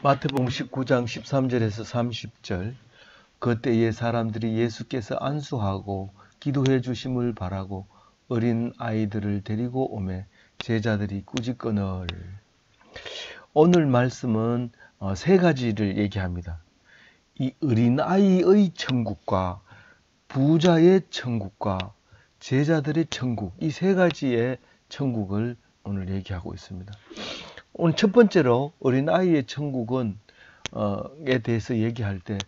마태복음 19장 13절에서 30절. 그때에 사람들이 예수께서 안수하고 기도해 주심을 바라고 어린 아이들을 데리고 오매 제자들이 꾸짖거늘. 오늘 말씀은 세 가지를 얘기합니다. 이 어린 아이의 천국과 부자의 천국과 제자들의 천국, 이 세 가지의 천국을 오늘 얘기하고 있습니다. 오늘 첫 번째로 어린아이의 천국은 에 대해서 얘기할 때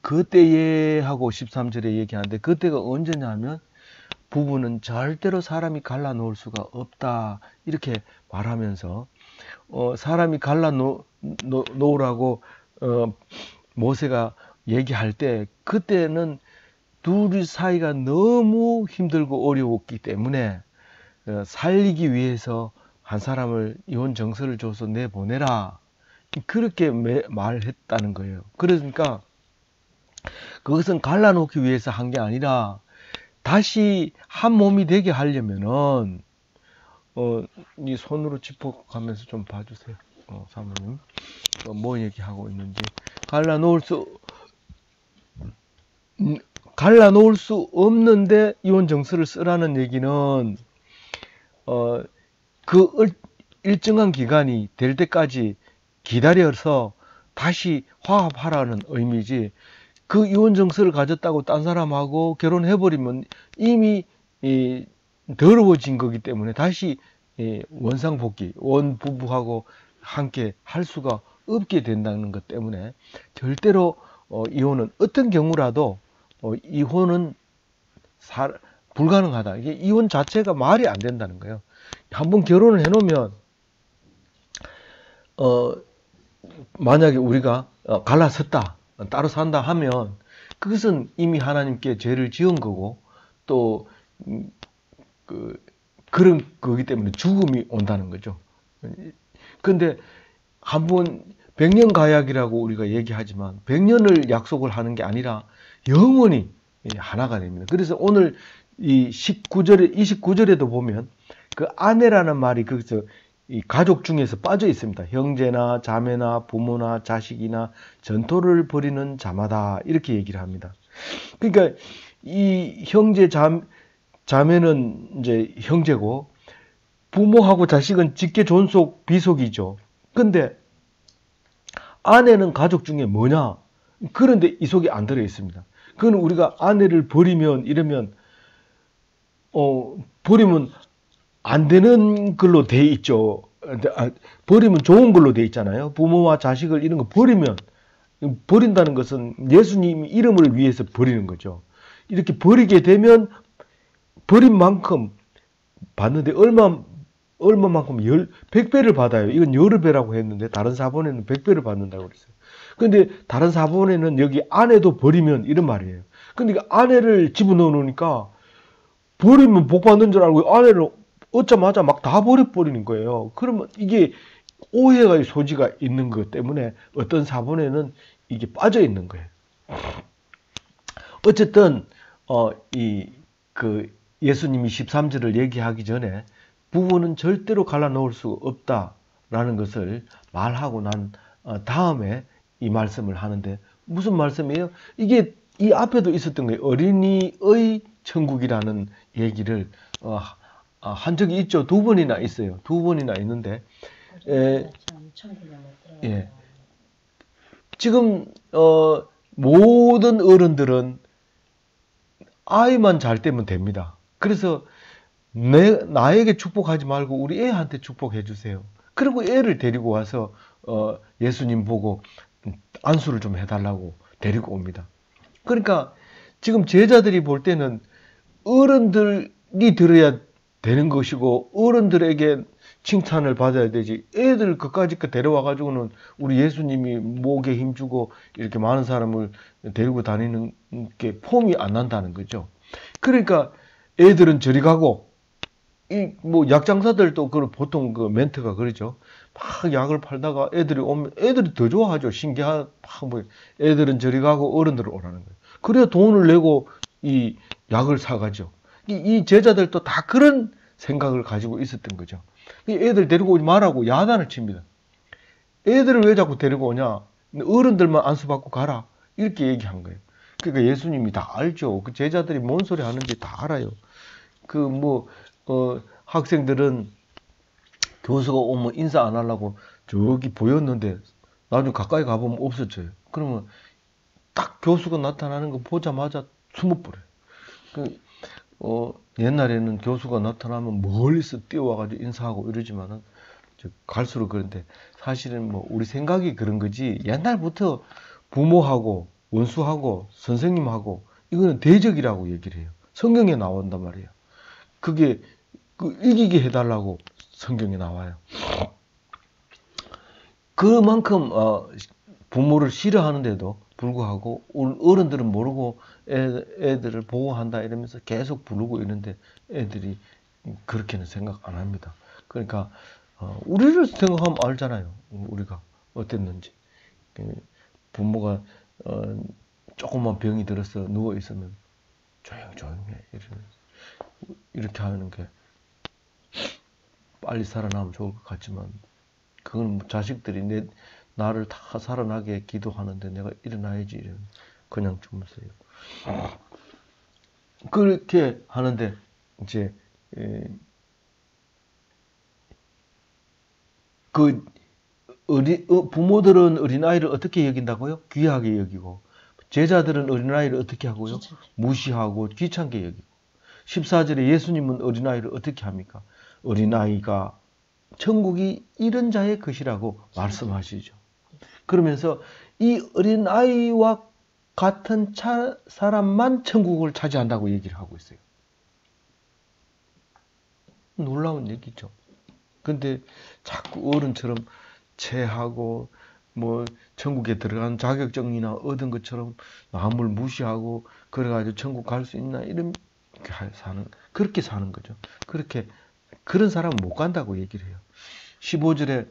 그때에 하고 13절에 얘기하는데, 그때가 언제냐 하면 부부는 절대로 사람이 갈라놓을 수가 없다 이렇게 말하면서 사람이 갈라놓으라고 모세가 얘기할 때, 그때는 둘 사이가 너무 힘들고 어려웠기 때문에 살리기 위해서 한 사람을 이혼 정서를 줘서 내보내라 그렇게 말했다는 거예요. 그러니까 그것은 갈라놓기 위해서 한 게 아니라 다시 한 몸이 되게 하려면은 이 손으로 짚어가면서 좀 봐주세요. 사모님 뭐 얘기하고 있는지. 갈라놓을 수 없는데 이혼 정서를 쓰라는 얘기는 그 일정한 기간이 될 때까지 기다려서 다시 화합하라는 의미지, 그 이혼 정서를 가졌다고 딴 사람하고 결혼해버리면 이미 더러워진 거기 때문에 다시 원상복귀, 원부부하고 함께 할 수가 없게 된다는 것 때문에 절대로 이혼은 어떤 경우라도 이혼은 불가능하다. 이게 이혼 자체가 말이 안 된다는 거예요. 한번 결혼을 해놓으면 만약에 우리가 갈라섰다, 따로 산다 하면 그것은 이미 하나님께 죄를 지은 거고 또 그런 거기 때문에 죽음이 온다는 거죠. 근데 한번 100년 가약이라고 우리가 얘기하지만 100년을 약속을 하는 게 아니라 영원히 하나가 됩니다. 그래서 오늘 이 29절에도 보면 그 아내라는 말이 거기서 이 가족 중에서 빠져 있습니다. 형제나 자매나 부모나 자식이나 전토를 벌이는 자마다 이렇게 얘기를 합니다. 그러니까 이 형제 자매는 이제 형제고 부모하고 자식은 직계 존속 비속이죠. 근데 아내는 가족 중에 뭐냐? 그런데 이 속에 안 들어 있습니다. 그건 우리가 아내를 버리면 이러면 버리면 안 되는 걸로 돼 있죠. 버리면 좋은 걸로 돼 있잖아요. 부모와 자식을 이런 거 버린다는 것은 예수님 이름을 위해서 버리는 거죠. 이렇게 버리게 되면 버린 만큼 받는데 얼마만큼 100배를 받아요. 이건 여러 배라고 했는데 다른 사본에는 100배를 받는다고 그랬어요. 근데 다른 사본에는 여기 아내도 버리면 이런 말이에요. 근데 아내를 집어넣어 놓으니까 버리면 복 받는 줄 알고 아내를 얻자마자 막 다 버려버리는 거예요. 그러면 이게 오해의 소지가 있는 것 때문에 어떤 사본에는 이게 빠져 있는 거예요. 어쨌든 예수님이 13절을 얘기하기 전에 부부는 절대로 갈라놓을 수 없다라는 것을 말하고 난 다음에 이 말씀을 하는데, 무슨 말씀이에요? 이게 이 앞에도 있었던 거예요. 어린이의 천국이라는 얘기를 한 적이 있죠. 두 번이나 있어요. 두 번이나 있는데 지금 모든 어른들은 아이만 잘 되면 됩니다. 그래서 나에게 축복하지 말고 우리 애한테 축복해 주세요. 그리고 애를 데리고 와서 예수님 보고 안수를 좀 해달라고 데리고 옵니다. 그러니까 지금 제자들이 볼 때는 어른들이 들어야 되는 것이고 어른들에게 칭찬을 받아야 되지, 애들 그까짓 거 데려와 가지고는 우리 예수님이 목에 힘주고 이렇게 많은 사람을 데리고 다니는 게 폼이 안 난다는 거죠. 그러니까 애들은 저리 가고, 뭐 약장사들도 보통 그 멘트가 그러죠. 막 약을 팔다가 애들이 오면 애들이 더 좋아하죠. 신기한 뭐 애들은 저리 가고 어른들은 오라는 거예요. 그래야 돈을 내고 이 약을 사가죠. 이 제자들도 다 그런 생각을 가지고 있었던 거죠. 애들 데리고 오지 말라고 야단을 칩니다. 애들을 왜 자꾸 데리고 오냐? 어른들만 안수받고 가라. 이렇게 얘기한 거예요. 그러니까 예수님이 다 알죠. 그 제자들이 뭔 소리 하는지 다 알아요. 학생들은 교수가 오면 인사 안 하려고 저기 보였는데 나중에 가까이 가보면 없어져요. 그러면 딱 교수가 나타나는 거 보자마자 숨어버려요. 옛날에는 교수가 나타나면 멀리서 뛰어와가지고 인사하고 이러지만은 갈수록 그런데 사실은 뭐 우리 생각이 그런 거지 옛날부터 부모하고 원수하고 선생님하고 이거는 대적이라고 얘기를 해요. 성경에 나온단 말이에요. 그게 이기게 해달라고 성경에 나와요. 그만큼 부모를 싫어하는데도 불구하고 어른들은 모르고 애들을 보호한다 이러면서 계속 부르고 있는데 애들이 그렇게는 생각 안 합니다. 그러니까 우리를 생각하면 알잖아요. 우리가 어땠는지. 부모가 조금만 병이 들어서 누워 있으면 조용해 이렇게 하는 게 빨리 살아나면 좋을 것 같지만 그건 자식들이 나를 다 살아나게 기도하는데 내가 일어나야지 이러면 그냥 주무세요. 그렇게 하는데 이제 부모들은 어린아이를 어떻게 여긴다고요? 귀하게 여기고 제자들은 어린아이를 어떻게 하고요? 무시하고 귀찮게 여기고 14절에 예수님은 어린아이를 어떻게 합니까? 어린아이가 천국이 이런 자의 것이라고 말씀하시죠. 그러면서 이 어린아이와 같은 사람만 천국을 차지한다고 얘기를 하고 있어요. 놀라운 얘기죠. 근데 자꾸 어른처럼 체하고 뭐 천국에 들어가는 자격증이나 얻은 것처럼 남을 무시하고 그래가지고 천국 갈 수 있나 그렇게 사는 거죠. 그런 사람은 못 간다고 얘기를 해요. 15절에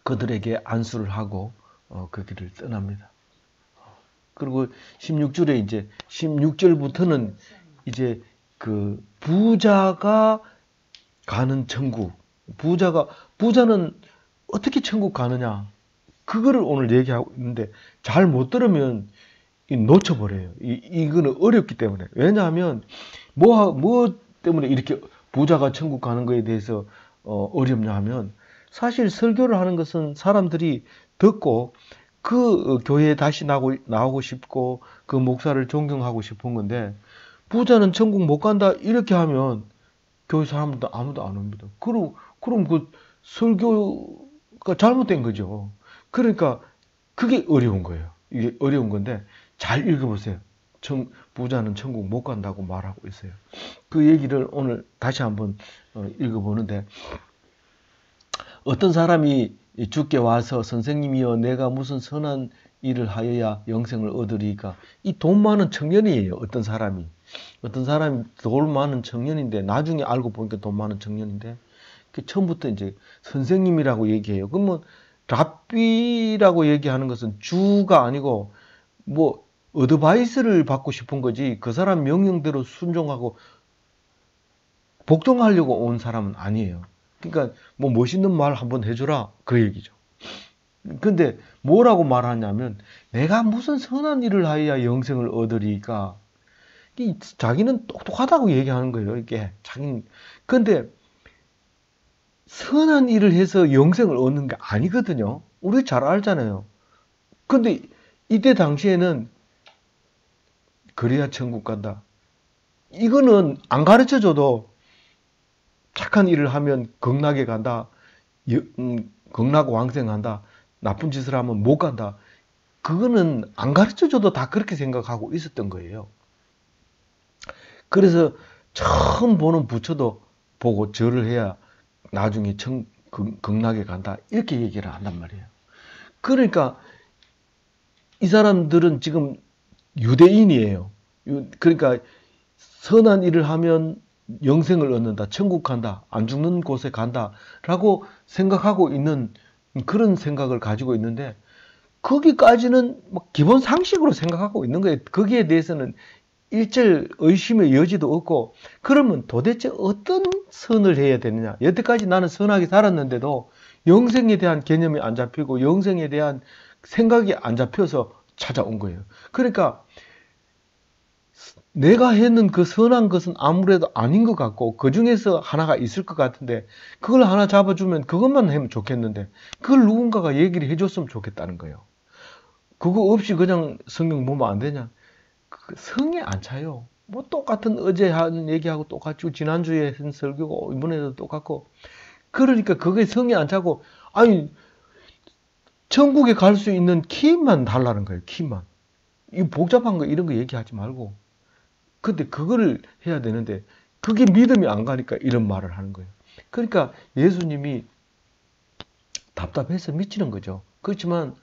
그들에게 안수를 하고 그 길을 떠납니다. 그리고 16절부터는 이제 그 부자가 가는 천국. 부자는 어떻게 천국 가느냐? 그거를 오늘 얘기하고 있는데 잘 못 들으면 놓쳐버려요. 이거는 어렵기 때문에. 왜냐하면 뭐 때문에 이렇게 부자가 천국 가는 거에 대해서 어렵냐 하면 사실 설교를 하는 것은 사람들이 듣고 그 교회에 다시 나오고 싶고 그 목사를 존경하고 싶은 건데 부자는 천국 못 간다 이렇게 하면 교회 사람들도 아무도 안 옵니다. 그럼 그 설교가 잘못된 거죠. 그러니까 그게 어려운 거예요. 이게 어려운 건데 잘 읽어보세요. 부자는 천국 못 간다고 말하고 있어요. 그 얘기를 오늘 다시 한번 읽어보는데 어떤 사람이 주께 와서 선생님이여 내가 무슨 선한 일을 하여야 영생을 얻으리까. 이 돈 많은 청년이에요. 어떤 사람이 돈 많은 청년인데 나중에 알고 보니까 돈 많은 청년인데 처음부터 이제 선생님이라고 얘기해요. 그러면 랍비라고 얘기하는 것은 주가 아니고 뭐 어드바이스를 받고 싶은 거지 그 사람 명령대로 순종하고 복종하려고 온 사람은 아니에요. 그러니까 뭐 멋있는 말 한번 해줘라 그 얘기죠. 근데 뭐라고 말하냐면 내가 무슨 선한 일을 하여야 영생을 얻으리까. 자기는 똑똑하다고 얘기하는 거예요. 이게 자기는. 근데 선한 일을 해서 영생을 얻는 게 아니거든요. 우리 잘 알잖아요. 근데 이때 당시에는 그래야 천국 간다. 이거는 안 가르쳐줘도 착한 일을 하면 극락에 간다. 극락 왕생한다. 나쁜 짓을 하면 못 간다. 그거는 안 가르쳐줘도 다 그렇게 생각하고 있었던 거예요. 그래서 처음 보는 부처도 보고 절을 해야 나중에 극락에 간다. 이렇게 얘기를 한단 말이에요. 그러니까 이 사람들은 지금 유대인이에요. 그러니까 선한 일을 하면 영생을 얻는다. 천국 간다. 안 죽는 곳에 간다. 라고 생각하고 있는 그런 생각을 가지고 있는데 거기까지는 기본 상식으로 생각하고 있는 거예요. 거기에 대해서는 일절 의심의 여지도 없고 그러면 도대체 어떤 선을 해야 되느냐. 여태까지 나는 선하게 살았는데도 영생에 대한 개념이 안 잡히고 영생에 대한 생각이 안 잡혀서 찾아온 거예요. 그러니까 내가 했는 그 선한 것은 아무래도 아닌 것 같고 그 중에서 하나가 있을 것 같은데 그걸 하나 잡아주면 그것만 하면 좋겠는데 그걸 누군가가 얘기를 해줬으면 좋겠다는 거예요. 그거 없이 그냥 성경 보면 안 되냐? 성에 안 차요. 뭐 똑같은 어제 한 얘기하고 똑같고 지난주에 한 설교고 이번에도 똑같고 그러니까 그게 성에 안 차고 아니 천국에 갈 수 있는 키만 달라는 거예요. 키만. 이 복잡한 거 이런 거 얘기하지 말고 근데 그거를 해야 되는데 그게 믿음이 안 가니까 이런 말을 하는 거예요. 그러니까 예수님이 답답해서 미치는 거죠. 그렇지만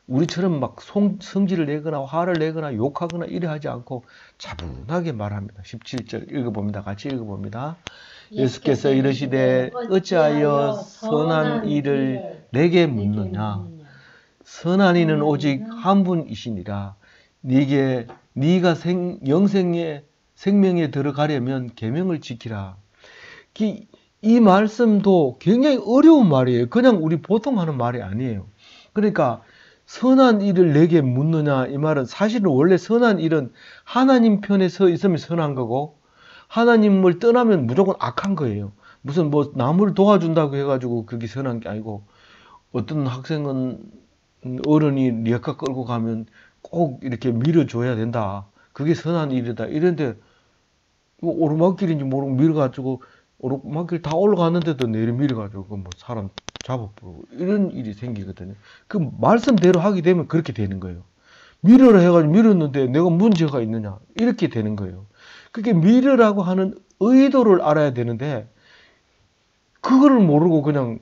우리처럼 막 성질을 내거나 화를 내거나 욕하거나 이래 하지 않고 차분하게 말합니다. 17절 읽어봅니다. 같이 읽어봅니다. 예수께서 이르시되 어찌하여 선한 일을 내게 묻느냐. 선한 이는 오직 한 분이시니라. 네가 영생의 생명에 들어가려면 계명을 지키라. 이 말씀도 굉장히 어려운 말이에요. 그냥 우리 보통 하는 말이 아니에요. 그러니까 선한 일을 내게 묻느냐 이 말은 사실은 원래 선한 일은 하나님 편에 서 있으면 선한 거고 하나님을 떠나면 무조건 악한 거예요. 무슨 뭐 남을 도와준다고 해가지고 그게 선한 게 아니고 어떤 학생은 어른이 리어카 끌고 가면 꼭 이렇게 밀어줘야 된다. 그게 선한 일이다. 이런데 오르막길인지 모르고 밀어가지고 오르막길 다 올라갔는데도 내리 밀어가지고 뭐 사람 잡아버리고 이런 일이 생기거든요. 그 말씀대로 하게 되면 그렇게 되는 거예요. 밀으라 해가지고 밀었는데 내가 문제가 있느냐 이렇게 되는 거예요. 그게 밀으라고 하는 의도를 알아야 되는데 그거를 모르고 그냥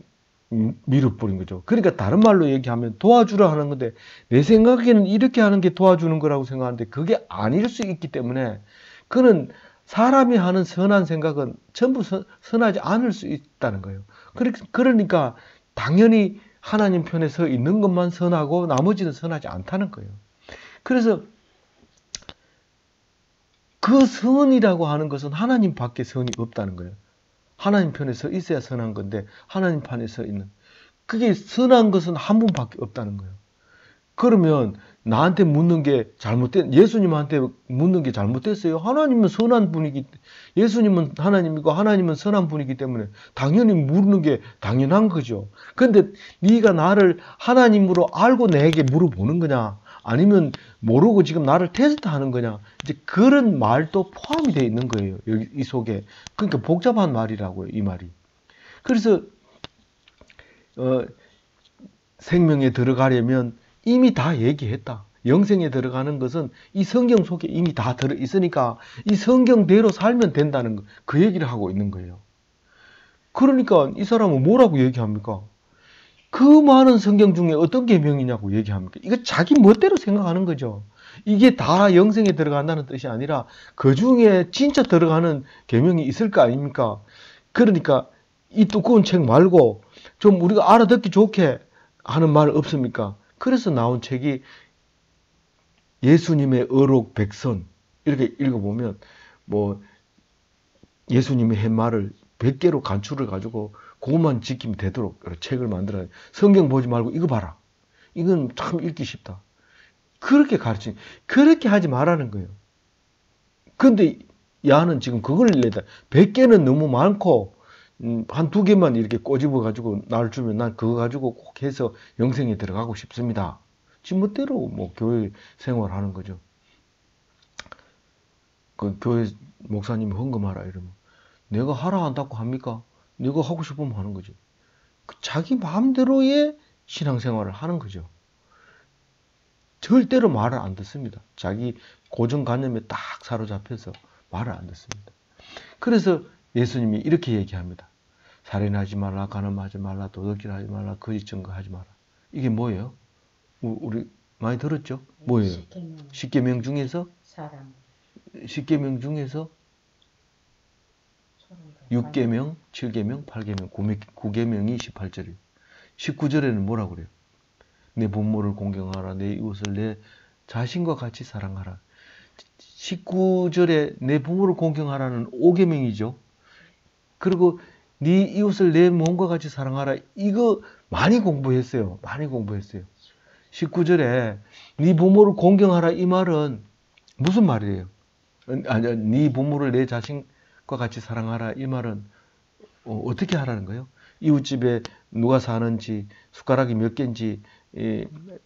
밀어버린 거죠. 그러니까 다른 말로 얘기하면 도와주라 하는 건데 내 생각에는 이렇게 하는 게 도와주는 거라고 생각하는데 그게 아닐 수 있기 때문에 그는 사람이 하는 선한 생각은 전부 선하지 않을 수 있다는 거예요. 그러니까 당연히 하나님 편에 서 있는 것만 선하고 나머지는 선하지 않다는 거예요. 그래서 그 선이라고 하는 것은 하나님 밖에 선이 없다는 거예요. 하나님 편에 서 있어야 선한 건데 하나님 편에 서 있는 그게 선한 것은 한 분밖에 없다는 거예요. 그러면 나한테 묻는 게 예수님한테 묻는 게 잘못됐어요. 하나님은 선한 분이기, 예수님은 하나님이고 하나님은 선한 분이기 때문에 당연히 묻는 게 당연한 거죠. 근데 네가 나를 하나님으로 알고 내게 물어보는 거냐? 아니면 모르고 지금 나를 테스트하는 거냐? 이제 그런 말도 포함이 되어 있는 거예요. 여기 이 속에. 그러니까 복잡한 말이라고요, 이 말이. 그래서 생명에 들어가려면 이미 다 얘기했다. 영생에 들어가는 것은 이 성경 속에 이미 다 들어 있으니까 이 성경대로 살면 된다는 거, 그 얘기를 하고 있는 거예요. 그러니까 이 사람은 뭐라고 얘기합니까? 그 많은 성경 중에 어떤 계명이냐고 얘기합니까? 이거 자기 멋대로 생각하는 거죠. 이게 다 영생에 들어간다는 뜻이 아니라 그 중에 진짜 들어가는 계명이 있을 거 아닙니까? 그러니까 이 두꺼운 책 말고 좀 우리가 알아듣기 좋게 하는 말 없습니까? 그래서 나온 책이 예수님의 어록 백선 이렇게 읽어보면 뭐 예수님의 한 말을 100개로 간추를 가지고 그것만 지키면 되도록 책을 만들어요. 성경 보지 말고 이거 봐라. 이건 참 읽기 쉽다. 그렇게 가르치 그렇게 하지 말라는 거예요. 근데 야는 지금 그걸 내다 100개는 너무 많고 한 2개만 이렇게 꼬집어 가지고 날 주면 난 그거 가지고 꼭 해서 영생에 들어가고 싶습니다. 지 멋대로 뭐 교회 생활하는 거죠. 그 교회 목사님이 헌금하라 이러면 내가 하라 한다고 합니까? 내가 하고 싶으면 하는 거지. 자기 마음대로의 신앙생활을 하는 거죠. 절대로 말을 안 듣습니다. 자기 고정관념에 딱 사로잡혀서 말을 안 듣습니다. 그래서 예수님이 이렇게 얘기합니다. 살인하지 말라, 간음하지 말라, 도둑질하지 말라, 거짓 증거하지 마라. 이게 뭐예요? 우리 많이 들었죠? 뭐예요? 10계명 중에서? 10계명 중에서 6계명, 7계명, 8계명, 9계명이 18절이에요. 19절에는 뭐라고 그래요? 내 부모를 공경하라, 내 이웃을 내 자신과 같이 사랑하라. 19절에 내 부모를 공경하라는 5계명이죠. 그리고 네 이웃을 내 몸과 같이 사랑하라. 이거 많이 공부했어요. 많이 공부했어요. 19절에 네 부모를 공경하라 이 말은 무슨 말이에요? 아니, 네 부모를 내 자신과 같이 사랑하라 이 말은 어떻게 하라는 거예요? 이웃집에 누가 사는지, 숟가락이 몇 개인지,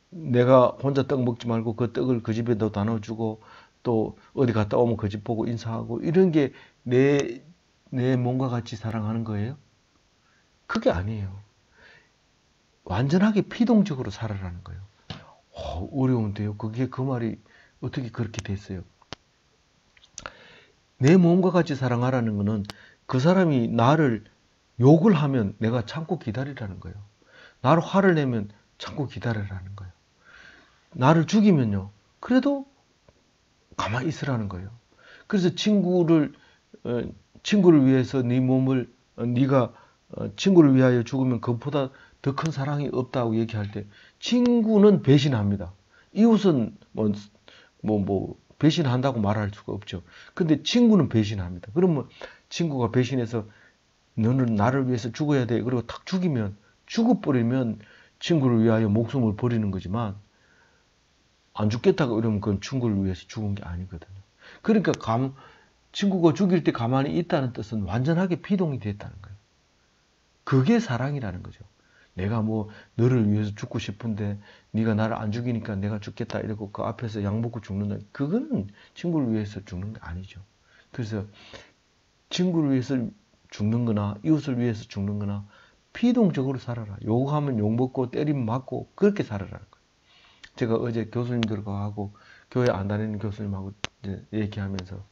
내가 혼자 떡 먹지 말고 그 떡을 그 집에도 나눠주고, 또 어디 갔다 오면 그 집 보고 인사하고, 이런 게 내 몸과 같이 사랑하는 거예요? 그게 아니에요. 완전하게 피동적으로 살아라는 거예요. 어려운데요. 그게 그 말이 어떻게 그렇게 됐어요? 내 몸과 같이 사랑하라는 거는 그 사람이 나를 욕을 하면 내가 참고 기다리라는 거예요. 나를 화를 내면 참고 기다리라는 거예요. 나를 죽이면요. 그래도 가만히 있으라는 거예요. 그래서 친구를 위해서 네 몸을 네가 친구를 위하여 죽으면 그것보다 더 큰 사랑이 없다고 얘기할 때 친구는 배신합니다. 이웃은 배신한다고 말할 수가 없죠. 근데 친구는 배신합니다. 그러면 친구가 배신해서 너는 나를 위해서 죽어야 돼. 그리고 탁 죽이면 죽어버리면 친구를 위하여 목숨을 버리는 거지만 안 죽겠다고 이러면 그건 친구를 위해서 죽은 게 아니거든요. 그러니까 친구가 죽일 때 가만히 있다는 뜻은 완전하게 피동이 됐다는 거예요. 그게 사랑이라는 거죠. 내가 너를 위해서 죽고 싶은데 네가 나를 안 죽이니까 내가 죽겠다 이러고 그 앞에서 약 먹고 죽는다. 그거는 친구를 위해서 죽는 게 아니죠. 그래서 친구를 위해서 죽는 거나 이웃을 위해서 죽는 거나 피동적으로 살아라. 욕하면 욕 먹고 때리면 맞고 그렇게 살아라는 거예요. 제가 어제 교수님들과 하고 교회 안 다니는 교수님하고 이제 얘기하면서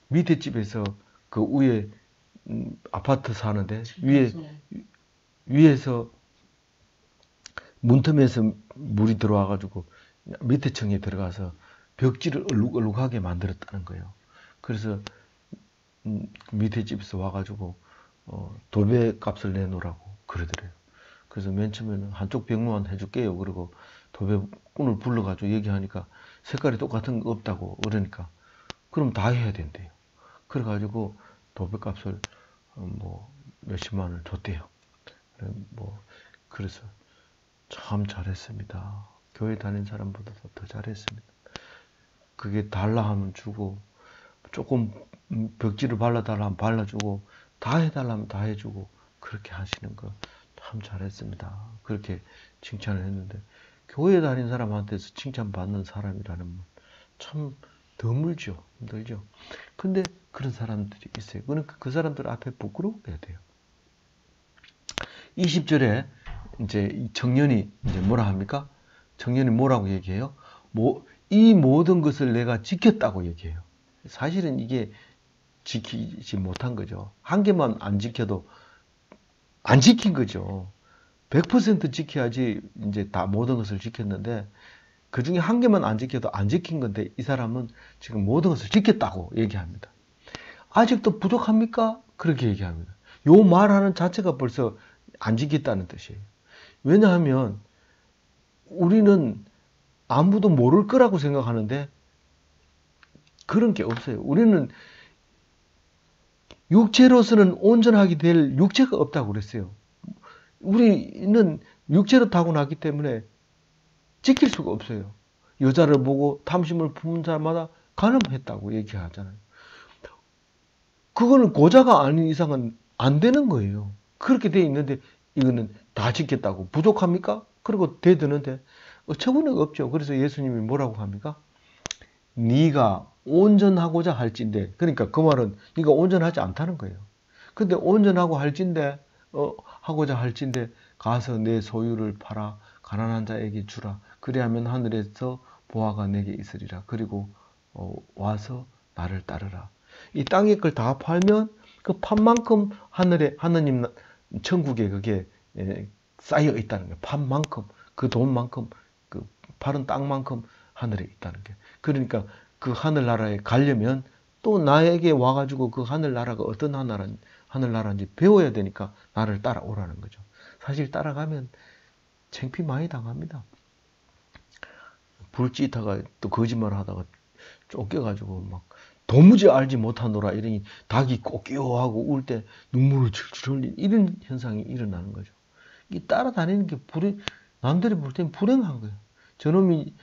밑에 집에서 그 위에 아파트 사는데 위에서 문틈에서 물이 들어와가지고 밑에 층에 들어가서 벽지를 얼룩얼룩하게 만들었다는 거예요. 그래서 밑에 집에서 와가지고 도배 값을 내놓으라고 그러더래요. 그래서 맨 처음에는 한쪽 벽만 해줄게요. 그리고 도배꾼을 불러가지고 얘기하니까 색깔이 똑같은 거 없다고 그러니까 그럼 다 해야 된대요. 그래가지고 도배값을 몇십만 원을 줬대요. 그래서 참 잘했습니다. 교회 다닌 사람보다도 더 잘했습니다. 그게 달라 하면 주고 조금 벽지를 발라달라 하면 발라주고 다 해달라면 다 해주고 그렇게 하시는 거 참 잘했습니다. 그렇게 칭찬을 했는데 교회 다닌 사람한테서 칭찬받는 사람이라는 참 드물죠. 힘들죠. 근데 그런 사람들이 있어요. 그러니까 그 사람들 앞에 부끄러워야 돼요. 20절에 이제 청년이 이제 뭐라 합니까? 청년이 뭐라고 얘기해요? 이 모든 것을 내가 지켰다고 얘기해요. 사실은 이게 지키지 못한 거죠. 한 개만 안 지켜도 안 지킨 거죠. 100% 지켜야지 이제 다 모든 것을 지켰는데 그 중에 한 개만 안 지켜도 안 지킨 건데 이 사람은 지금 모든 것을 지켰다고 얘기합니다. 아직도 부족합니까? 그렇게 얘기합니다. 요 말하는 자체가 벌써 안 지켰다는 뜻이에요. 왜냐하면 우리는 아무도 모를 거라고 생각하는데 그런 게 없어요. 우리는 육체로서는 온전하게 될 육체가 없다고 그랬어요. 우리는 육체로 타고났기 때문에 지킬 수가 없어요. 여자를 보고 탐심을 품은 자마다 간음했다고 얘기하잖아요. 그거는 고자가 아닌 이상은 안 되는 거예요. 그렇게 돼 있는데 이거는 다 지켰다고 부족합니까? 그리고 되드는데 어처구니가 없죠. 그래서 예수님이 뭐라고 합니까? 네가 온전하고자 할진대. 그러니까 그 말은 네가 온전하지 않다는 거예요. 근데 온전하고 할진대 하고자 할진대 가서 내 소유를 팔아 가난한 자에게 주라. 그리하면 하늘에서 보화가 내게 있으리라. 그리고 와서 나를 따르라. 이 땅의 걸 다 팔면 그 판 만큼 하느님 천국에 그게 쌓여 있다는 거예요. 판 만큼 그 돈만큼 그 팔은 땅만큼 하늘에 있다는 게. 그러니까 그 하늘나라에 가려면 또 나에게 와가지고 그 하늘나라가 어떤 하늘나라인지 배워야 되니까 나를 따라오라는 거죠. 사실 따라가면 창피 많이 당합니다. 불짓다가 또 거짓말 하다가 쫓겨가지고 막 도무지 알지 못하노라 이러니 닭이 꼭 끼워하고 울 때 눈물을 질질 흘린 이런 현상이 일어나는 거죠. 이 따라다니는 게 남들이 볼 땐 불행한 거예요. 저놈이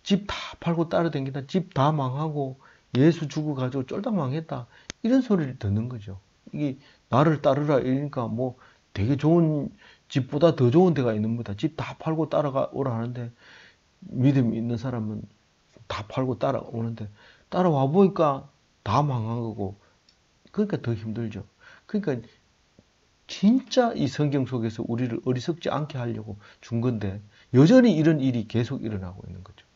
집 다 팔고 따라다니다 집 다 망하고 예수 죽어가지고 쫄딱 망했다. 이런 소리를 듣는 거죠. 이게 나를 따르라 이러니까 뭐 되게 좋은 집보다 더 좋은 데가 있는 겁니다. 집 다 팔고 따라오라 하는데 믿음이 있는 사람은 다 팔고 따라오는데 따라와 보니까 다 망한 거고 그러니까 더 힘들죠. 그러니까 진짜 이 성경 속에서 우리를 어리석지 않게 하려고 준 건데 여전히 이런 일이 계속 일어나고 있는 거죠.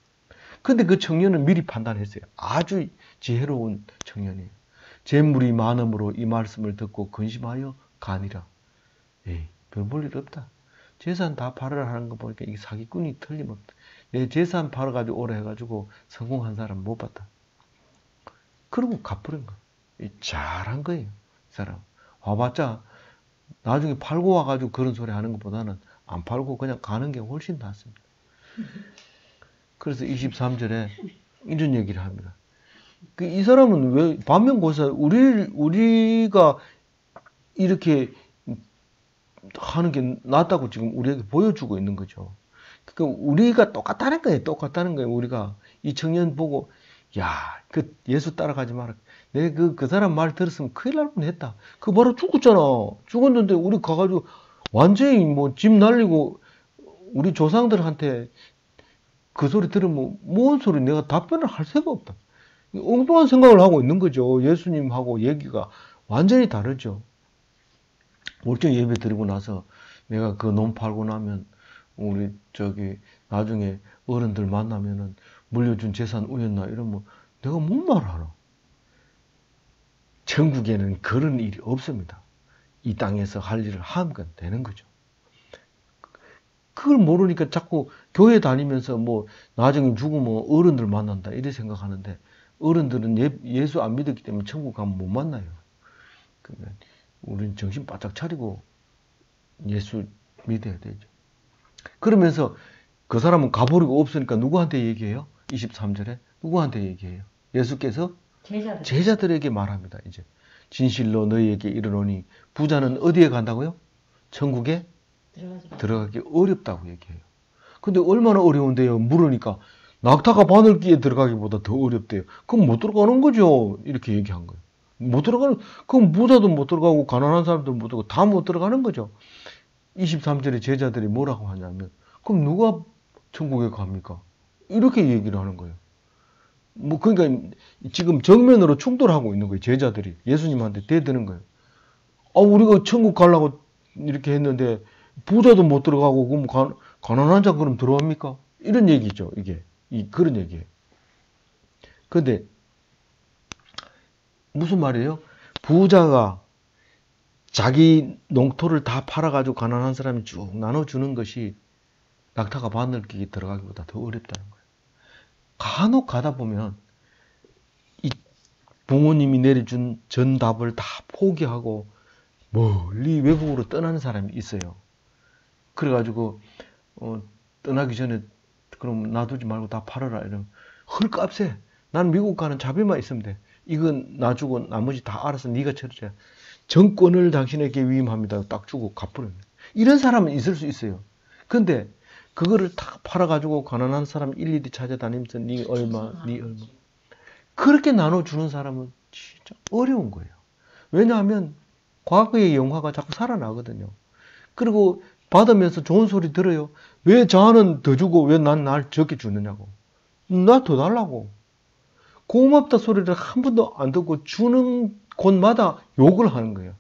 근데 그 청년은 미리 판단했어요. 아주 지혜로운 청년이에요. 재물이 많음으로 이 말씀을 듣고 근심하여 가니라. 에이, 별 볼 일 없다. 재산 다 팔으라 하는 거 보니까 이게 사기꾼이 틀림없다. 내 재산 팔아가지고 오래 해가지고 성공한 사람 못 봤다. 그러고 갚으는 거예요. 잘한 거예요. 이 사람. 와봤자 나중에 팔고 와가지고 그런 소리 하는 것보다는 안 팔고 그냥 가는 게 훨씬 낫습니다. 그래서 23절에 이런 얘기를 합니다. 이 사람은 왜 반면교사 우리가 이렇게 하는 게 낫다고 지금 우리에게 보여주고 있는 거죠. 그러니까 우리가 똑같다는 거예요. 똑같다는 거예요. 우리가 이 청년 보고 야, 그 예수 따라가지 마라. 내가 그 사람 말 들었으면 큰일 날 뻔했다. 그 바로 죽었잖아. 죽었는데 우리 가가지고 완전히 뭐 집 날리고 우리 조상들한테 그 소리 들으면 뭔 소리 내가 답변을 할 새가 없다. 엉뚱한 생각을 하고 있는 거죠. 예수님하고 얘기가 완전히 다르죠. 월정 예배 드리고 나서 내가 그 논 팔고 나면 우리 나중에 어른들 만나면은 물려준 재산 우였나 이러면 내가 뭔 말을 하나. 천국에는 그런 일이 없습니다. 이 땅에서 할 일을 하면 되는 거죠. 그걸 모르니까 자꾸 교회 다니면서 뭐 나중에 죽으면 어른들 만난다 이렇게 생각하는데 어른들은 예수 안 믿었기 때문에 천국 가면 못 만나요. 그러니까 우리는 정신 바짝 차리고 예수 믿어야 되죠. 그러면서 그 사람은 가버리고 없으니까 누구한테 얘기해요? 23절에 누구한테 얘기해요? 예수께서 제자들에게 말합니다. 이제 진실로 너희에게 이르노니 부자는 어디에 간다고요? 천국에 들어가기 어렵다고 얘기해요. 근데 얼마나 어려운데요? 물으니까 낙타가 바늘귀에 들어가기보다 더 어렵대요. 그럼 못 들어가는 거죠. 이렇게 얘기한 거예요. 못 들어가는, 그럼 부자도 못 들어가고 가난한 사람도 못 들어가고 다 못 들어가는 거죠. 23절에 제자들이 뭐라고 하냐면 그럼 누가 천국에 갑니까? 이렇게 얘기를 하는 거예요. 뭐 그러니까 지금 정면으로 충돌하고 있는 거예요. 제자들이 예수님한테 대드는 거예요. 우리가 천국 가려고 이렇게 했는데 부자도 못 들어가고 그럼 가난한 자 그럼 들어갑니까? 이런 얘기죠. 이게 그런 얘기예요. 그런데 무슨 말이에요? 부자가 자기 농토를 다 팔아가지고 가난한 사람이 쭉 나눠주는 것이 낙타가 바늘귀에 들어가기보다 더 어렵다는 거예요. 간혹 가다 보면 이 부모님이 내려준 전답을 다 포기하고 멀리 외국으로 떠나는 사람이 있어요. 그래가지고 떠나기 전에 그럼 놔두지 말고 다 팔아라 이러면 헐값에 난 미국 가는 자비만 있으면 돼. 이건 놔주고 나머지 다 알아서 네가 처리해. 정권을 당신에게 위임합니다. 딱 주고 갚으려면. 이런 사람은 있을 수 있어요. 근데 그거를 다 팔아가지고 가난한 사람 일일이 찾아다니면서 네 얼마. 그렇게 나눠주는 사람은 진짜 어려운 거예요. 왜냐하면 과거의 영화가 자꾸 살아나거든요. 그리고 받으면서 좋은 소리 들어요. 왜 저는 더 주고 왜 난 날 적게 주느냐고. 나 더 달라고. 고맙다 소리를 한 번도 안 듣고 주는 곳마다 욕을 하는 거예요.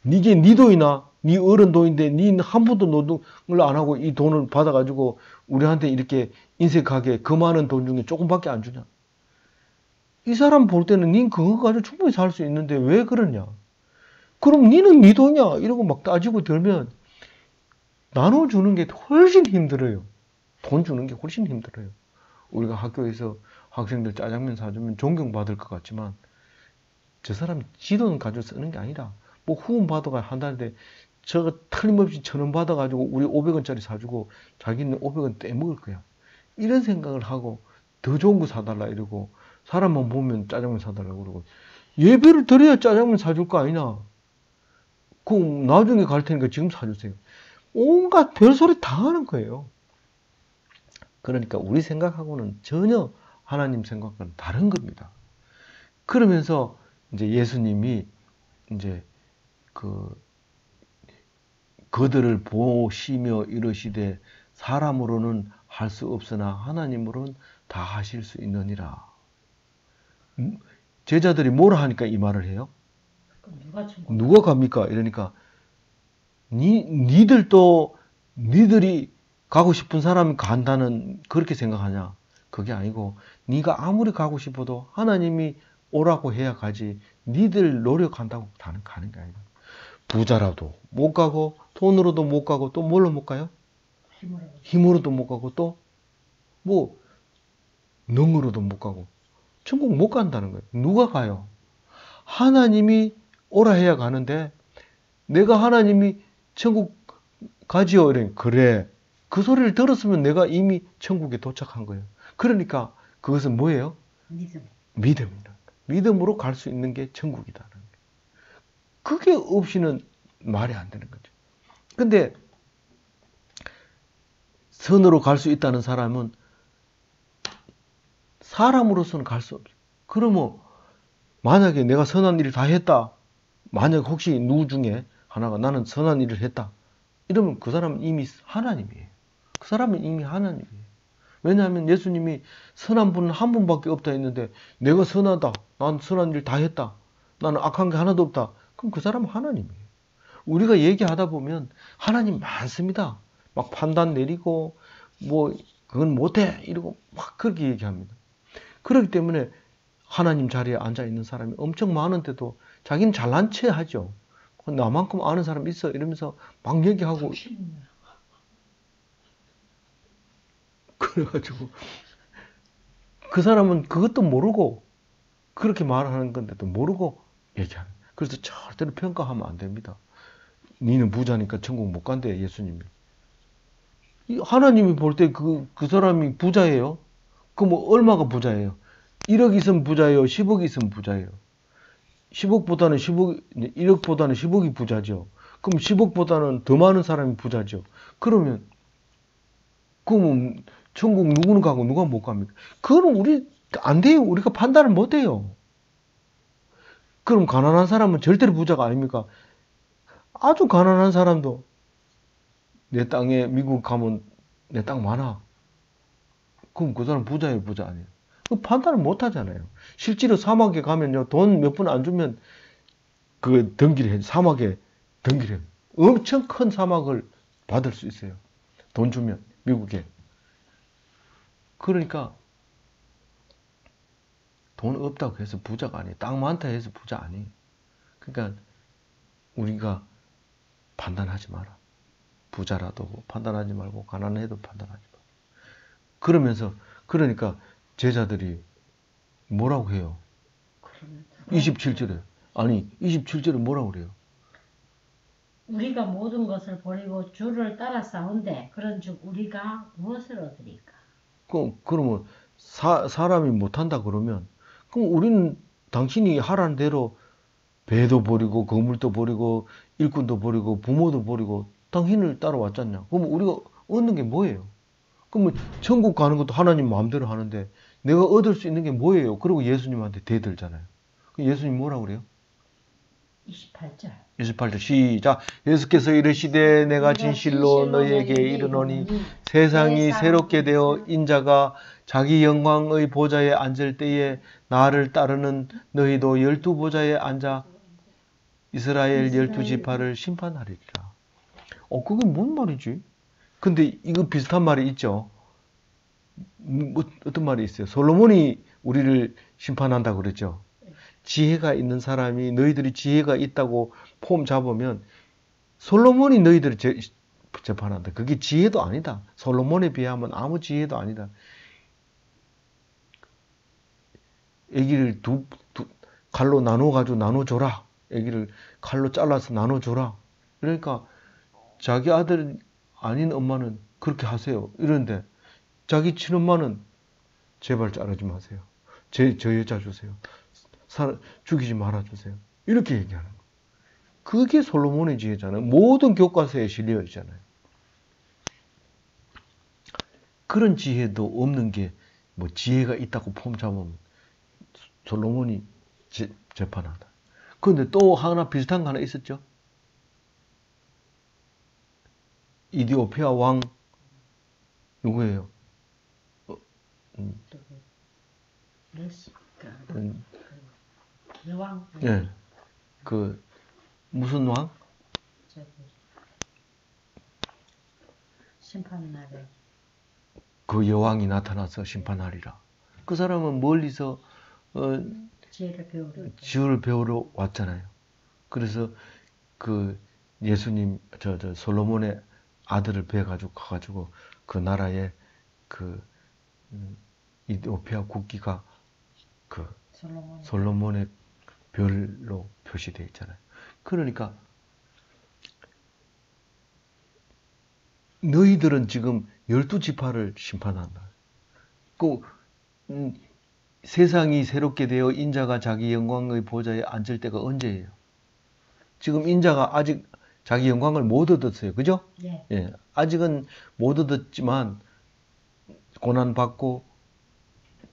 이게 네 돈이나 네 어른 돈인데 네 한 번도 노동을 안 하고 이 돈을 받아가지고 우리한테 이렇게 인색하게 그 많은 돈 중에 조금밖에 안 주냐. 이 사람 볼 때는 닌 그거 가지고 충분히 살 수 있는데 왜 그러냐. 그럼 니는 네 돈이야 이러고 막 따지고 들면 나눠주는 게 훨씬 힘들어요. 돈 주는 게 훨씬 힘들어요. 우리가 학교에서 학생들 짜장면 사주면 존경받을 것 같지만 저 사람이 지 돈 가지고 쓰는 게 아니라 뭐 후원 받아가 한다는데 저거 틀림없이 1,000원 받아가지고 우리 500원짜리 사주고 자기는 500원 떼먹을 거야. 이런 생각을 하고 더 좋은 거 사달라 이러고 사람만 보면 짜장면 사달라고 그러고 예배를 드려야 짜장면 사줄 거 아니나. 그럼 나중에 갈 테니까 지금 사주세요. 온갖 별소리 다 하는 거예요. 그러니까 우리 생각하고는 전혀 하나님 생각과는 다른 겁니다. 그러면서 이제 예수님이 이제 그들을 보시며 이르시되 사람으로는 할 수 없으나 하나님으로는 다 하실 수 있느니라. 제자들이 뭐라 하니까 이 말을 해요? 누가 갑니까? 이러니까 니들도 니들이 가고 싶은 사람이 간다는 그렇게 생각하냐? 그게 아니고 네가 아무리 가고 싶어도 하나님이 오라고 해야 가지 니들 노력한다고 가는 게 아니다. 부자라도 못 가고 돈으로도 못 가고 또 뭘로 못 가요? 힘으로도 못 가고 또 뭐 능으로도 못 가고 천국 못 간다는 거예요. 누가 가요? 하나님이 오라 해야 가는데 내가 하나님이 천국 가지요. 이래. 그래. 그 소리를 들었으면 내가 이미 천국에 도착한 거예요. 그러니까 그것은 뭐예요? 믿음이다. 믿음으로 갈 수 있는 게 천국이다. 그게 없이는 말이 안 되는 거죠. 근데 선으로 갈 수 있다는 사람은 사람으로서는 갈 수 없어요. 그러면 만약에 내가 선한 일을 다 했다. 만약 혹시 누구 중에 하나가 나는 선한 일을 했다. 이러면 그 사람은 이미 하나님이에요. 그 사람은 이미 하나님이에요. 왜냐하면 예수님이 선한 분은 한 분밖에 없다 했는데 내가 선하다. 난 선한 일 다 했다. 나는 악한 게 하나도 없다. 그럼 그 사람은 하나님이에요. 우리가 얘기하다 보면 하나님 많습니다. 막 판단 내리고 뭐 그건 못해 이러고 막 그렇게 얘기합니다. 그렇기 때문에 하나님 자리에 앉아 있는 사람이 엄청 많은데도 자기는 잘난 체 하죠. 나만큼 아는 사람 있어 이러면서 막 얘기하고 그래가지고 그 사람은 그것도 모르고 그렇게 말하는 건데도 모르고 얘기하는. 그래서 절대로 평가하면 안 됩니다. 니는 부자니까 천국 못 간대 예수님이. 하나님이 볼 때 그 사람이 부자예요? 그럼 뭐 얼마가 부자예요? 1억 있으면 부자예요? 10억 있으면 부자예요? 10억보다는 1억보다는 10억이 부자죠. 그럼 10억보다는 더 많은 사람이 부자죠. 그러면 천국 누구는 가고 누가 못 갑니까? 그거는 우리 안 돼요. 우리가 판단을 못 해요. 그럼 가난한 사람은 절대로 부자가 아닙니까? 아주 가난한 사람도 내 땅에 미국 가면 내 땅 많아. 그럼 그 사람 부자예요, 부자 아니에요? 그 판단을 못 하잖아요. 실제로 사막에 가면요, 돈 몇 푼 안 주면 그 등기를 해, 사막에 등기를 해요. 엄청 큰 사막을 받을 수 있어요. 돈 주면, 미국에. 그러니까 돈 없다고 해서 부자가 아니에요. 땅 많다 해서 부자 아니에요. 그러니까 우리가 판단하지 마라. 부자라도 판단하지 말고 가난해도 판단하지 마라. 그러면서 그러니까 제자들이 뭐라고 해요? 27절에. 아니 27절에 뭐라고 그래요? 우리가 모든 것을 버리고 주를 따라 싸운데 그런즉 우리가 무엇을 얻으리까? 그러면 사람이 못한다 그러면 그럼 우리는 당신이 하라는 대로 배도 버리고 건물도 버리고 일꾼도 버리고 부모도 버리고 당신을 따라왔잖냐. 그럼 우리가 얻는 게 뭐예요? 그러면 천국 가는 것도 하나님 마음대로 하는데 내가 얻을 수 있는 게 뭐예요? 그리고 예수님한테 대들잖아요. 예수님 뭐라고 그래요? 28절. 28절 시작. 예수께서 이르시되 내가 진실로 너희에게 이르노니 세상이 새롭게 되어 인자가 자기 영광의 보좌에 앉을 때에 나를 따르는 너희도 12보좌에 앉아 이스라엘 12지파를 심판하리라. 그게 뭔 말이지? 근데 이거 비슷한 말이 있죠. 어떤 말이 있어요? 솔로몬이 우리를 심판한다고 그랬죠. 지혜가 있는 사람이 너희들이 지혜가 있다고 폼 잡으면 솔로몬이 너희들을 재판한다. 그게 지혜도 아니다. 솔로몬에 비하면 아무 지혜도 아니다. 애기를 칼로 나눠가지고 나눠줘라. 애기를 칼로 잘라서 나눠줘라. 그러니까 자기 아들 아닌 엄마는 그렇게 하세요. 이런데 자기 친엄마는 제발 자르지 마세요. 저 여자 주세요. 죽이지 말아주세요. 이렇게 얘기하는 거예요. 그게 솔로몬의 지혜잖아요. 모든 교과서에 실려 있잖아요. 그런 지혜도 없는 게 뭐 지혜가 있다고 폼 잡으면 솔로몬이 재판하다. 그런데 또 하나 비슷한 거 하나 있었죠. 이디오피아 왕 누구예요? 여왕. 예, 그 무슨 왕? 저기 심판 날에 그 여왕이 나타나서 심판하리라. 그 사람은 멀리서 지혜를 배우러 왔잖아요. 그래서 그 예수님 저 솔로몬의 아들을 배가지고 가가지고 그 나라에 그 이디오피아 국기가 그 솔로몬의 별로 표시되어 있잖아요. 그러니까 너희들은 지금 12지파를 심판한다. 그 세상이 새롭게 되어 인자가 자기 영광의 보좌에 앉을 때가 언제예요? 지금 인자가 아직 자기 영광을 못 얻었어요. 그죠? 네. 예. 아직은 못 얻었지만 고난받고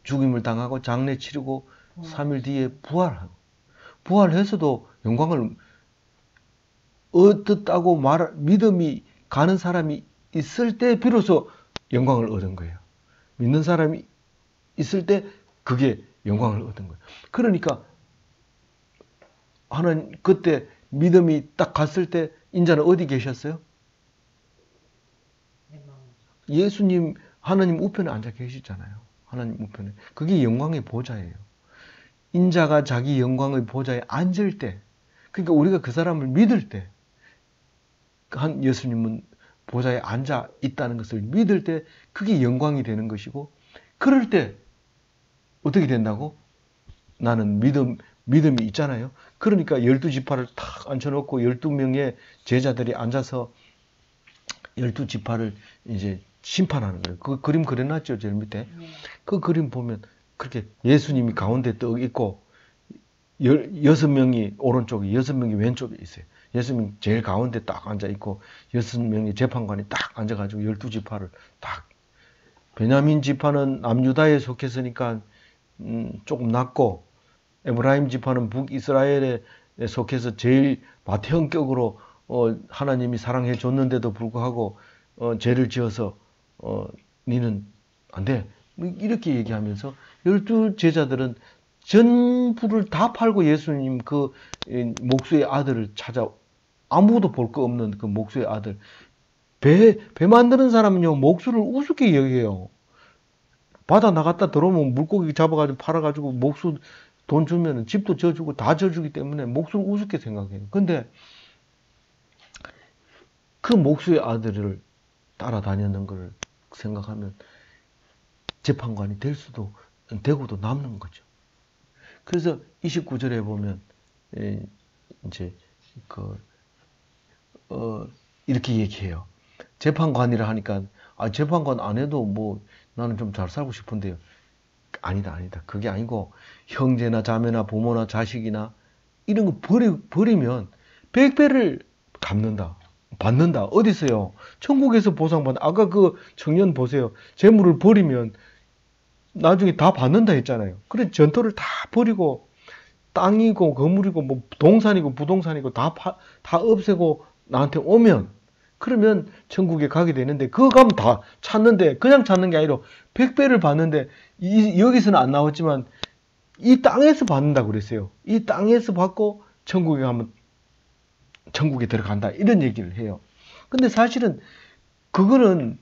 죽임을 당하고 장례 치르고 3일 뒤에 부활하고 부활해서도 영광을 얻었다고 믿음이 가는 사람이 있을 때 비로소 영광을 얻은 거예요. 믿는 사람이 있을 때 그게 영광을 얻은 거예요. 그러니까 하나님 그때 믿음이 딱 갔을 때 인자는 어디 계셨어요? 예수님 하나님 우편에 앉아 계시잖아요. 하나님 우편에. 그게 영광의 보좌예요. 인자가 자기 영광의 보좌에 앉을 때, 그러니까 우리가 그 사람을 믿을 때, 한 예수님은 보좌에 앉아 있다는 것을 믿을 때 그게 영광이 되는 것이고, 그럴 때 어떻게 된다고? 나는 믿음이 있잖아요. 그러니까 12지파를 탁 앉혀놓고 12명의 제자들이 앉아서 12지파를 이제 심판하는 거예요. 그 그림 그려놨죠, 제일 밑에. 그 그림 보면 그렇게 예수님이 가운데 떡 있고 6명이 오른쪽에 6명이 왼쪽에 있어요. 예수님이 제일 가운데 딱 앉아 있고 6명의 재판관이 딱 앉아가지고 12지파를 딱. 베냐민 지파는 남유다에 속했으니까 조금 낮고, 에브라임 지파는 북이스라엘에 속해서 제일 마태형격으로 하나님이 사랑해 줬는데도 불구하고 죄를 지어서 니는 안 돼. 이렇게 얘기하면서 12제자들은 전부를 다 팔고 예수님 그 목수의 아들을 찾아, 아무도 볼 거 없는 그 목수의 아들. 배 만드는 사람은요, 목수를 우습게 여겨요. 바다 나갔다 들어오면 물고기 잡아가지고 팔아가지고 목수 돈 주면 집도 져주고 다 져주기 때문에 목수를 우습게 생각해요. 근데 그 목수의 아들을 따라다녔는 걸 생각하면 재판관이 될 수도 되고도 남는 거죠. 그래서 29절에 보면 이제 이렇게 얘기해요. 재판관이라 하니까 재판관 안 해도 뭐 나는 좀 잘 살고 싶은데요. 아니다. 그게 아니고 형제나 자매나 부모나 자식이나 이런 거 버리면 100배를 갚는다. 받는다. 어디서요? 천국에서 보상받는. 아까 그 청년 보세요. 재물을 버리면 나중에 다 받는다 했잖아요. 그래 전토를 다 버리고 땅이고 건물이고 뭐 동산이고 부동산이고 다 없애고 나한테 오면, 그러면 천국에 가게 되는데, 그거 가면 다 찾는데, 그냥 찾는 게 아니라 100배를 받는데, 여기서는 안 나왔지만 이 땅에서 받는다고 그랬어요. 이 땅에서 받고 천국에 가면 천국에 들어간다, 이런 얘기를 해요. 근데 사실은 그거는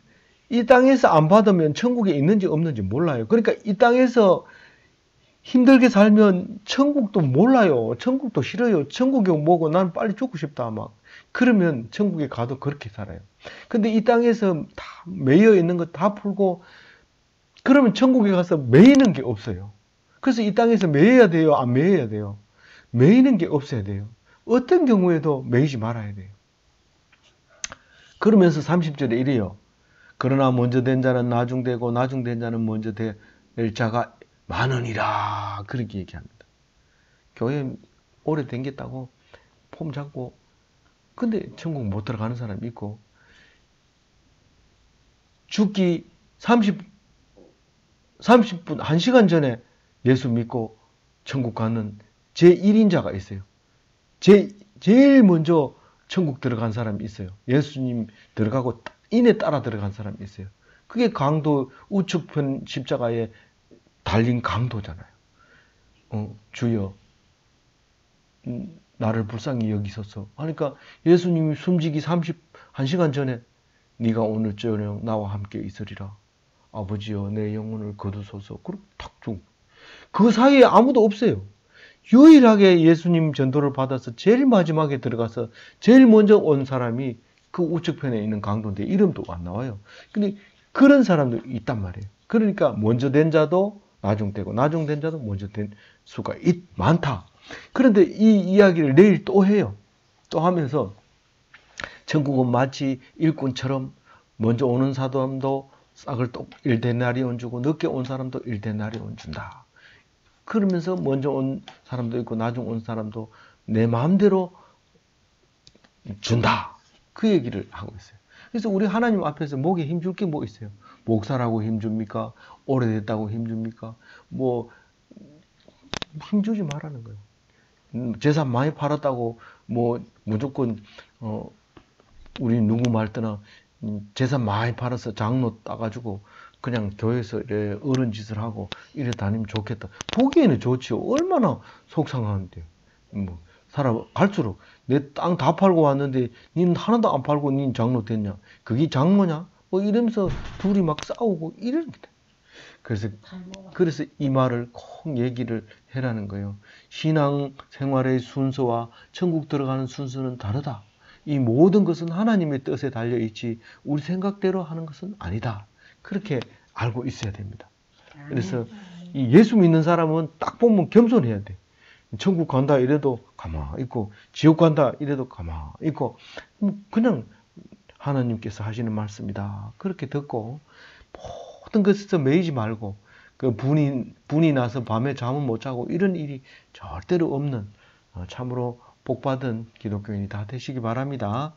이 땅에서 안 받으면 천국에 있는지 없는지 몰라요. 그러니까 이 땅에서 힘들게 살면 천국도 몰라요. 천국도 싫어요. 천국이 뭐고 난 빨리 죽고 싶다 막. 그러면 천국에 가도 그렇게 살아요. 근데 이 땅에서 다 매여 있는 거 다 풀고 그러면 천국에 가서 매이는 게 없어요. 그래서 이 땅에서 매여야 돼요? 안 매여야 돼요? 매이는 게 없어야 돼요. 어떤 경우에도 매이지 말아야 돼요. 그러면서 30절에 이래요. 그러나 먼저 된 자는 나중되고 나중된 자는 먼저 될 자가 많으니라. 그렇게 얘기합니다. 교회 오래 댕겼다고 폼 잡고 근데 천국 못 들어가는 사람이 있고, 죽기 30분, 1시간 전에 예수 믿고 천국 가는 제1인자가 있어요. 제일 먼저 천국 들어간 사람이 있어요. 예수님 들어가고 이내 따라 들어간 사람이 있어요. 그게 강도 우측편 십자가에 달린 강도잖아요. 주여 나를 불쌍히 여기소서. 그러니까 예수님이 숨지기 1시간 전에 네가 오늘 저녁 나와 함께 있으리라. 아버지여 내 영혼을 거두소서. 그렇게 탁 중. 그 사이에 아무도 없어요. 유일하게 예수님 전도를 받아서 제일 마지막에 들어가서 제일 먼저 온 사람이 그 우측편에 있는 강도인데 이름도 안 나와요. 근데 그런 사람도 있단 말이에요. 그러니까 먼저 된 자도 나중되고 나중된 자도 먼저 된 수가 많다. 그런데 이 이야기를 내일 또 해요. 또 하면서 천국은 마치 일꾼처럼 먼저 오는 사람도 싹을 또 1데나리온 주고 늦게 온 사람도 1데나리온 준다. 그러면서 먼저 온 사람도 있고 나중 온 사람도 내 마음대로 준다. 그 얘기를 하고 있어요. 그래서 우리 하나님 앞에서 목에 힘줄 게 뭐 있어요? 목사라고 힘줍니까? 오래됐다고 힘줍니까? 뭐 힘주지 말라는 거예요. 재산 많이 팔았다고 뭐 무조건 우리 누구 말떠나 재산 많이 팔아서 장로 따가지고 그냥 교회에서 이래 어른 짓을 하고 이래 다니면 좋겠다. 보기에는 좋지요. 얼마나 속상한데요. 뭐 살아갈수록 내 땅 다 팔고 왔는데 니는 하나도 안 팔고 니는 장로 됐냐? 그게 장로냐? 뭐 이러면서 둘이 막 싸우고 이럽니다. 그래서 이 말을 꼭 얘기를 해라는 거예요. 신앙 생활의 순서와 천국 들어가는 순서는 다르다. 이 모든 것은 하나님의 뜻에 달려있지 우리 생각대로 하는 것은 아니다. 그렇게 알고 있어야 됩니다. 그래서 이 예수 믿는 사람은 딱 보면 겸손해야 돼. 천국 간다 이래도 가만히 있고 지옥 간다 이래도 가만히 있고 그냥 하나님께서 하시는 말씀이다. 그렇게 듣고 모든 것에서 매이지 말고 그 분이 나서 밤에 잠을 못 자고 이런 일이 절대로 없는 참으로 복받은 기독교인이 다 되시기 바랍니다.